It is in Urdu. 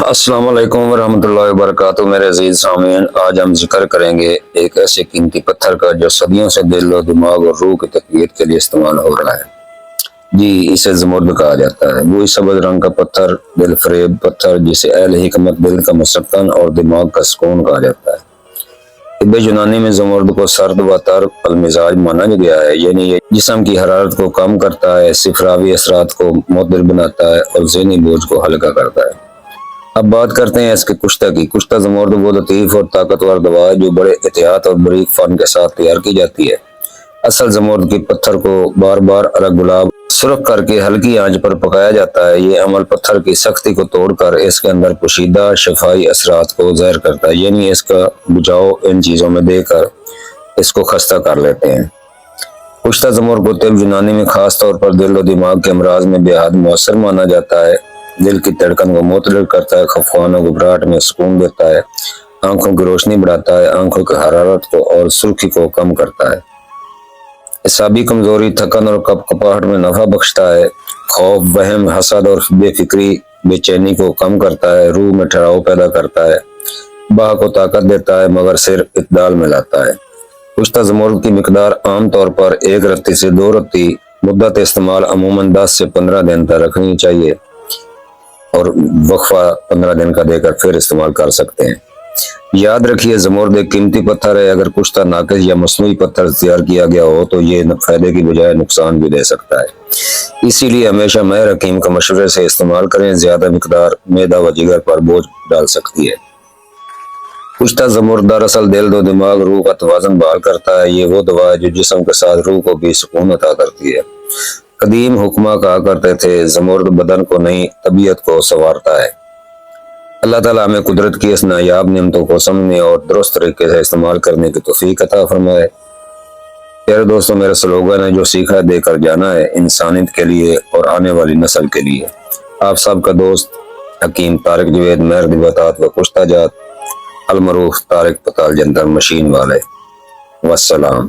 السلام علیکم ورحمۃ اللہ وبرکاتہ۔ میرے عزیز سامعین، آج ہم ذکر کریں گے ایک ایسے قیمتی پتھر کا جو صدیوں سے دل و دماغ اور روح کی تقویت کے لیے استعمال ہو رہا ہے۔ جی، اسے زمرد کہا جاتا ہے۔ وہی سبز رنگ کا پتھر، دل فریب پتھر جسے اہل حکمت دل کا مسکن اور دماغ کا سکون کہا جاتا ہے۔ طب یونانی میں زمرد کو سرد و تر المزاج مانا گیا ہے، یعنی یہ جسم کی حرارت کو کم کرتا ہے، صفراوی اثرات کو معتدل بناتا ہے اور ذہنی بوجھ کو ہلکا کرتا ہے۔ اب بات کرتے ہیں اس کے کشتہ کی۔ کشتہ زمرد وہ لطیف اور طاقتور دوا ہے جو بڑے احتیاط اور بریک فن کے ساتھ تیار کی جاتی ہے۔ اصل زمرد کے پتھر کو بار بار ارگ گلاب سرخ کر کے ہلکی آنچ پر پکایا جاتا ہے۔ یہ عمل پتھر کی سختی کو توڑ کر اس کے اندر پوشیدہ شفائی اثرات کو ظاہر کرتا ہے، یعنی اس کا بجاؤ ان چیزوں میں دے کر اس کو خستہ کر لیتے ہیں۔ کشتہ زمرد کو طب یونانی میں خاص طور پر دل و دماغ کے امراض میں بے حد مؤثر مانا جاتا ہے۔ دل کی دھڑکن کو معتدل کرتا ہے، خفقان و گھبراہٹ میں سکون دیتا ہے، آنکھوں کی روشنی بڑھاتا ہے، آنکھوں کی حرارت کو اور سرخی کو کم کرتا ہے، اعصابی کمزوری، تھکن اور کپ کپاہٹ میں نفع بخشتا ہے، خوف، وہم، حسد اور بے فکری بے چینی کو کم کرتا ہے، روح میں ٹھہراؤ پیدا کرتا ہے، باہ کو طاقت دیتا ہے مگر سر اعتدال میں لاتا ہے۔ کشتہ زمرد کی مقدار عام طور پر 1 رتی سے 2 رتی، مدت استعمال عموماً 10 سے 15 دن تک رکھنی چاہیے اور وقفہ 15 دن کا دے کر پھر استعمال کر سکتے ہیں۔ یاد رکھیے، زمرد ایک قیمتی پتھر ہے۔ اگر کشتہ ناقص یا مصنوعی پتھر تیار کیا گیا ہو تو یہ فائدے کی بجائے نقصان بھی دے سکتا ہے، اسی لیے ہمیشہ ماہر حکیم کا مشورے سے استعمال کریں۔ زیادہ مقدار معدہ و جگر پر بوجھ ڈال سکتی ہے۔ کشتہ زمرد دراصل دل و دماغ روح کا توازن بحال کرتا ہے۔ یہ وہ دوا ہے جو جسم کے ساتھ روح کو بھی سکون عطا کرتی ہے۔ قدیم حکماء کہا کرتے تھے، زمرد بدن کو نہیں طبیعت کو سنوارتا ہے۔ اللہ تعالیٰ ہمیں قدرت کی اس نایاب نعمتوں کو سمجھنے اور درست طریقے سے استعمال کرنے کی توفیق عطا فرمائے۔ پیارے دوستوں، میرا سلوگن ہے، جو سیکھا ہے دے کر جانا ہے، انسانیت کے لیے اور آنے والی نسل کے لیے۔ آپ سب کا دوست حکیم طارق جوید، مہر نباتات و کشتہ جات، المعروف طارق پتال جنتر مشین والے۔ والسلام۔